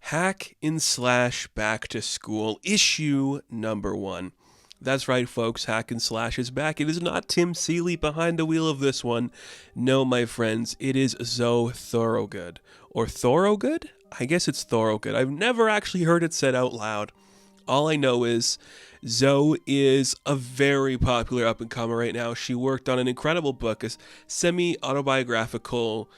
Hack and Slash Back to School, issue number 1. That's right, folks, Hack and Slash is back. It is not Tim Seeley behind the wheel of this one. No, my friends, it is Zoe Thorogood. Or Thorogood? I guess it's Thorogood. I've never actually heard it said out loud. All I know is Zoe is a very popular up-and-comer right now. She worked on an incredible book, a semi-autobiographical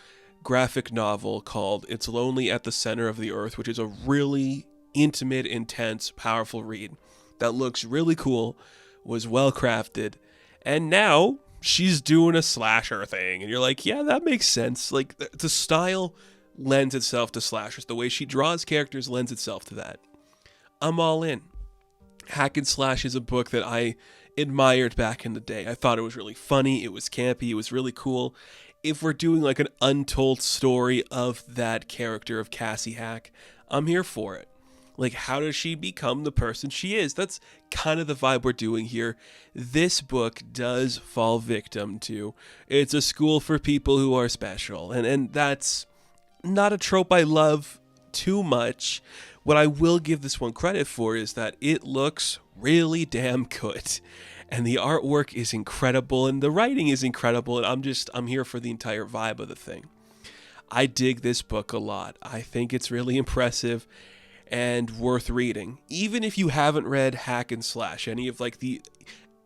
graphic novel called It's Lonely at the Center of the Earth, which is a really intimate, intense, powerful read that looks really cool, was well crafted, and now she's doing a slasher thing, and you're like, yeah, that makes sense. Like, the style lends itself to slashers. The way she draws characters lends itself to that. I'm all in. Hack and Slash is a book that I admired back in the day. I thought it was really funny, it was campy, it was really cool. If we're doing like an untold story of that character of Cassie Hack, I'm here for it. Like, how does she become the person she is? That's kind of the vibe we're doing here. This book does fall victim to, it's a school for people who are special. And that's not a trope I love too much. What I will give this one credit for is that it looks really damn good. And the artwork is incredible, and the writing is incredible, and I'm here for the entire vibe of the thing. I dig this book a lot. I think it's really impressive and worth reading. Even if you haven't read Hack and Slash, any of like the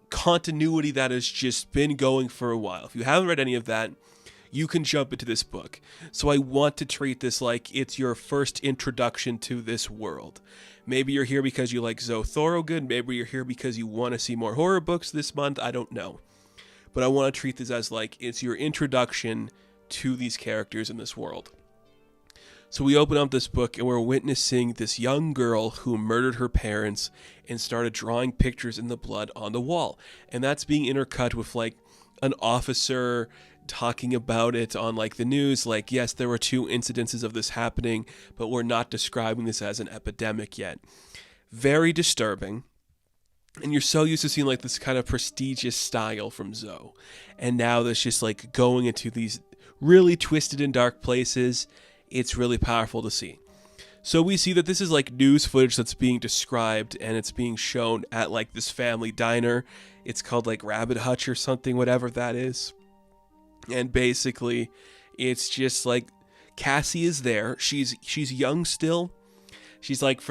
continuity that has just been going for a while, if you haven't read any of that, you can jump into this book. So I want to treat this like it's your first introduction to this world. Maybe you're here because you like Zoe Thorogood. Maybe you're here because you want to see more horror books this month. I don't know. But I want to treat this as like it's your introduction to these characters in this world. So we open up this book and we're witnessing this young girl who murdered her parents and started drawing pictures in the blood on the wall. And that's being intercut with like an officer talking about it on like the news, like, yes, there were 2 incidences of this happening, but we're not describing this as an epidemic yet. Very disturbing. And you're so used to seeing like this kind of prestigious style from Zoe, and now that's just like going into these really twisted and dark places. It's really powerful to see. So we see that this is like news footage that's being described, and it's being shown at like this family diner. It's called like Rabbit Hutch or something, whatever that is. And basically, it's just like Cassie is there. She's young still. She's like,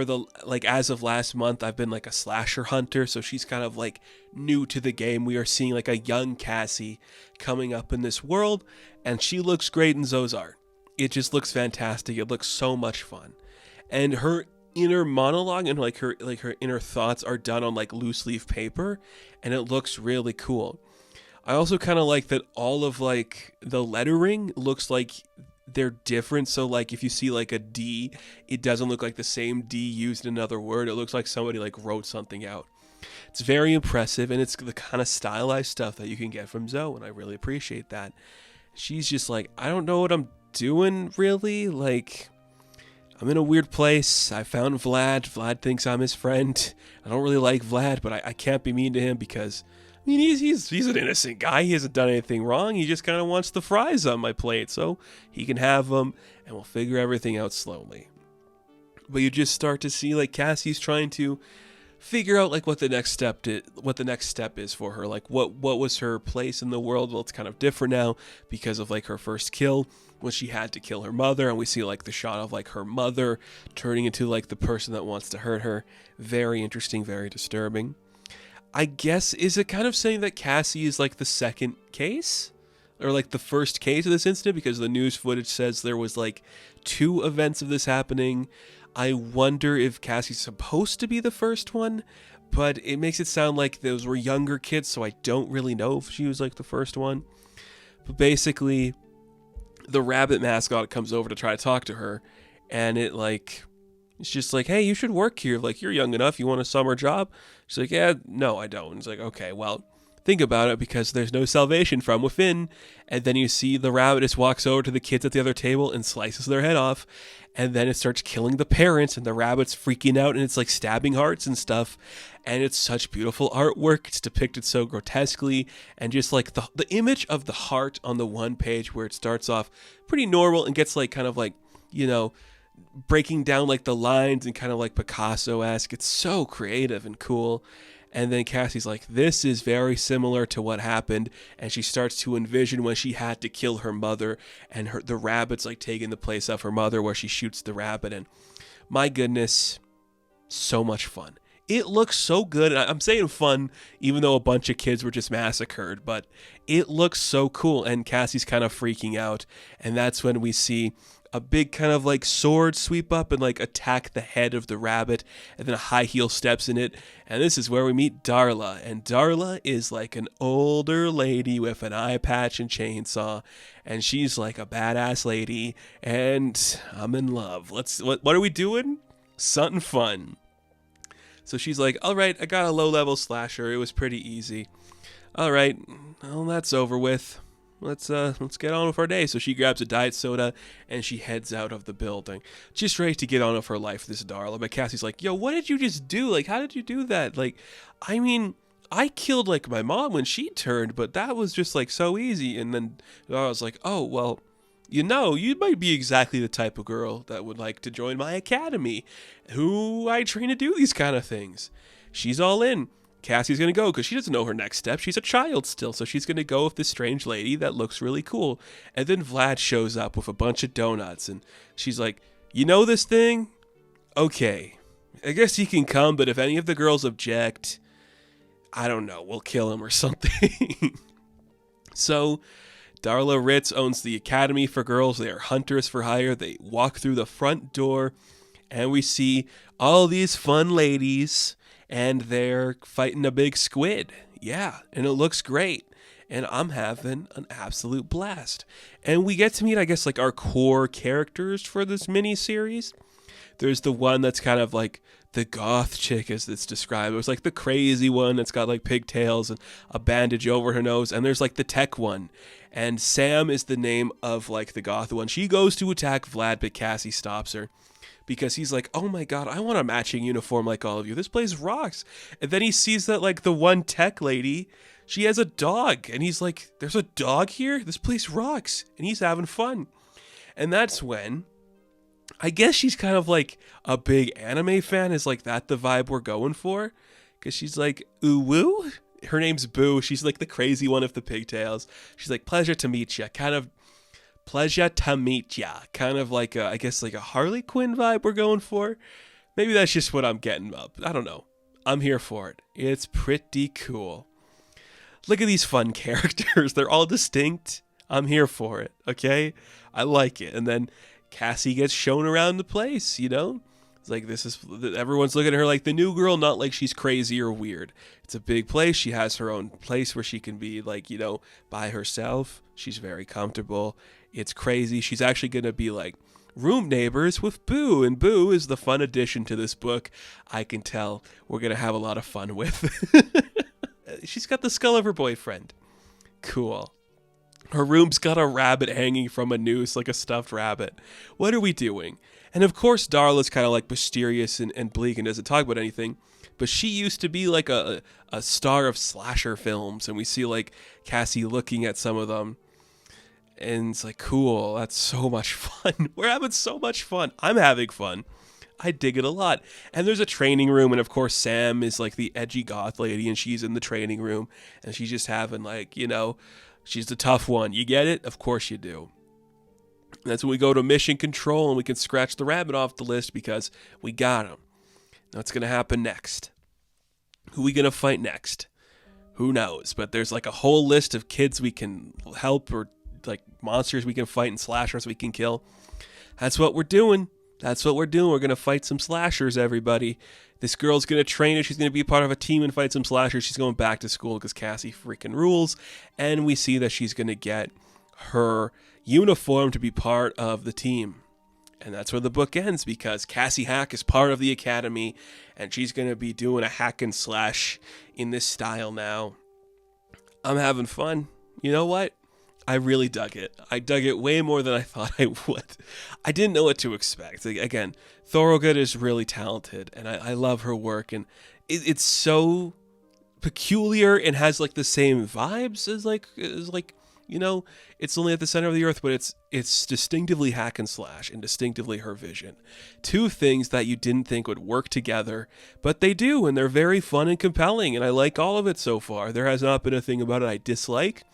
as of last month, I've been like a slasher hunter. So she's kind of like new to the game. We are seeing like a young Cassie coming up in this world, and she looks great in Zoe's art. It just looks fantastic. It looks so much fun. And her inner monologue and like her inner thoughts are done on like loose leaf paper, and it looks really cool. I also kind of like that all of like the lettering looks like they're different. So like if you see like a D, it doesn't look like the same D used in another word. It looks like somebody like wrote something out. It's very impressive, and it's the kind of stylized stuff that you can get from Zoe, and I really appreciate that. She's just like, I don't know what I'm doing really. Like, I'm in a weird place. I found Vlad. Vlad thinks I'm his friend. I don't really like Vlad, but I can't be mean to him because I mean, he's an innocent guy. He hasn't done anything wrong. He just kind of wants the fries on my plate, so he can have them, and we'll figure everything out slowly. But you just start to see like Cassie's trying to figure out like what the next step is for her. Like what was her place in the world? Well, it's kind of different now because of like her first kill when she had to kill her mother, and we see like the shot of like her mother turning into like the person that wants to hurt her. Very interesting, very disturbing. I guess, is it kind of saying that Cassie is like the second case? Or like the first case of this incident? Because the news footage says there was like 2 events of this happening. I wonder if Cassie's supposed to be the first one, but it makes it sound like those were younger kids, so I don't really know if she was like the first one. But basically, the rabbit mascot comes over to try to talk to her, and it's just like, hey, you should work here. Like, you're young enough. You want a summer job? She's like, yeah, no, I don't. It's like, okay, well, think about it, because there's no salvation from within. And then you see the rabbit just walks over to the kids at the other table and slices their head off. And then it starts killing the parents, and the rabbit's freaking out, and it's like stabbing hearts and stuff. And it's such beautiful artwork. It's depicted so grotesquely. And just like the image of the heart on the one page where it starts off pretty normal and gets like kind of like, you know, breaking down like the lines and kind of like Picasso-esque. It's so creative and cool. And then Cassie's like, this is very similar to what happened. And she starts to envision when she had to kill her mother and the rabbit's like taking the place of her mother, where she shoots the rabbit. And my goodness, so much fun. It looks so good. I'm saying fun, even though a bunch of kids were just massacred, but it looks so cool. And Cassie's kind of freaking out. And that's when we see a big kind of like sword sweep up and like attack the head of the rabbit, and then a high heel steps in it. And this is where we meet Darla. And Darla is like an older lady with an eye patch and chainsaw. And she's like a badass lady. And I'm in love. What are we doing? Something fun. So she's like, all right, I got a low-level slasher. It was pretty easy. All right, well, that's over with. Let's get on with our day. So she grabs a diet soda and she heads out of the building, just ready to get on with her life, this Darla. But Cassie's like, yo, what did you just do? Like, how did you do that? Like, I mean, I killed like my mom when she turned, but that was just like so easy. And then I was like, oh, well, you know, you might be exactly the type of girl that would like to join my academy, who I train to do these kind of things. She's all in. Cassie's going to go because she doesn't know her next step. She's a child still, so she's going to go with this strange lady that looks really cool. And then Vlad shows up with a bunch of donuts, and she's like, you know this thing? Okay, I guess he can come, but if any of the girls object, I don't know, we'll kill him or something. So Darla Ritz owns the Academy for Girls. They are hunters for hire. They walk through the front door, and we see all these fun ladies, and they're fighting a big squid. Yeah, and it looks great. And I'm having an absolute blast. And we get to meet, I guess, like our core characters for this mini-series. There's the one that's kind of like the goth chick, as it's described. It was like the crazy one that's got like pigtails and a bandage over her nose. And there's like the tech one. And Sam is the name of like the goth one. She goes to attack Vlad, but Cassie stops her, because he's like, oh my god, I want a matching uniform like all of you. This place rocks. And then he sees that like the one tech lady, she has a dog. And he's like, there's a dog here? This place rocks. And he's having fun. And that's when, I guess she's kind of like a big anime fan. Is like that the vibe we're going for? Because she's like, ooh woo? Her name's Boo. She's like the crazy one with the pigtails. She's like, pleasure to meet ya. Pleasure to meet ya. Kind of like I guess like a Harley Quinn vibe we're going for. Maybe that's just what I'm getting up. I don't know. I'm here for it. It's pretty cool. Look at these fun characters. They're all distinct. I'm here for it. Okay? I like it. And then Cassie gets shown around the place, you know? It's like everyone's looking at her like the new girl, not like she's crazy or weird. It's a big place. She has her own place where she can be like, you know, by herself. She's very comfortable. It's crazy. She's actually going to be like room neighbors with Boo, and Boo is the fun addition to this book. I can tell we're going to have a lot of fun with. She's got the skull of her boyfriend. Cool. Her room's got a rabbit hanging from a noose, like a stuffed rabbit. What are we doing? And of course, Darla's kind of like mysterious and bleak and doesn't talk about anything. But she used to be like a star of slasher films. And we see like Cassie looking at some of them. And it's like, cool, that's so much fun. We're having so much fun. I'm having fun. I dig it a lot. And there's a training room. And of course, Sam is like the edgy goth lady. And she's in the training room. And she's just having like, you know, she's the tough one. You get it? Of course you do. And that's when we go to mission control and we can scratch the rabbit off the list because we got him. Now what's going to happen next? Who are we going to fight next? Who knows? But there's like a whole list of kids we can help, or like monsters we can fight and slashers we can kill. That's what we're doing. That's what we're doing. We're going to fight some slashers, everybody. This girl's going to train her. She's going to be part of a team and fight some slashers. She's going back to school because Cassie freaking rules. And we see that she's going to get her uniform to be part of the team. And that's where the book ends, because Cassie Hack is part of the academy and she's going to be doing a hack and slash in this style now. I'm having fun. You know what? I really dug it. I dug it way more than I thought I would. I didn't know what to expect. Like, again, Thorogood is really talented and I love her work, and it's so peculiar and has like the same vibes as like you know, it's only at the center of the earth, but it's distinctively hack and slash and distinctively her vision. Two things that you didn't think would work together, but they do, and they're very fun and compelling, and I like all of it so far. There has not been a thing about it I dislike.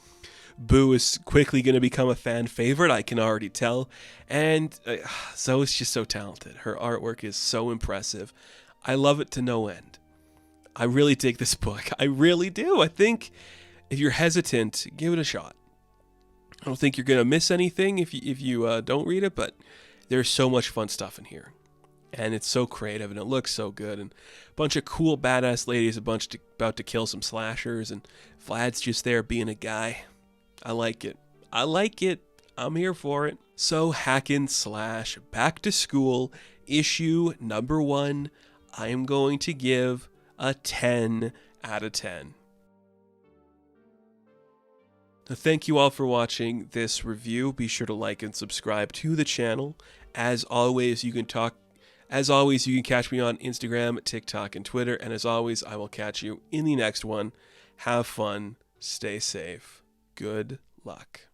Boo is quickly going to become a fan favorite, I can already tell. And Zoe's just so talented. Her artwork is so impressive. I love it to no end. I really dig this book. I really do. I think if you're hesitant, give it a shot. I don't think you're going to miss anything if you don't read it, but there's so much fun stuff in here. And it's so creative, and it looks so good. And a bunch of cool, badass ladies about to kill some slashers, and Vlad's just there being a guy. I like it. I'm here for it. So Hack and Slash Back to School issue number 1, I am going to give a 10 out of 10. Now, thank you all for watching this review. Be sure to like and subscribe to the channel. As always, you can catch me on Instagram, TikTok, and Twitter. And as always, I will catch you in the next one. Have fun. Stay safe. Good luck.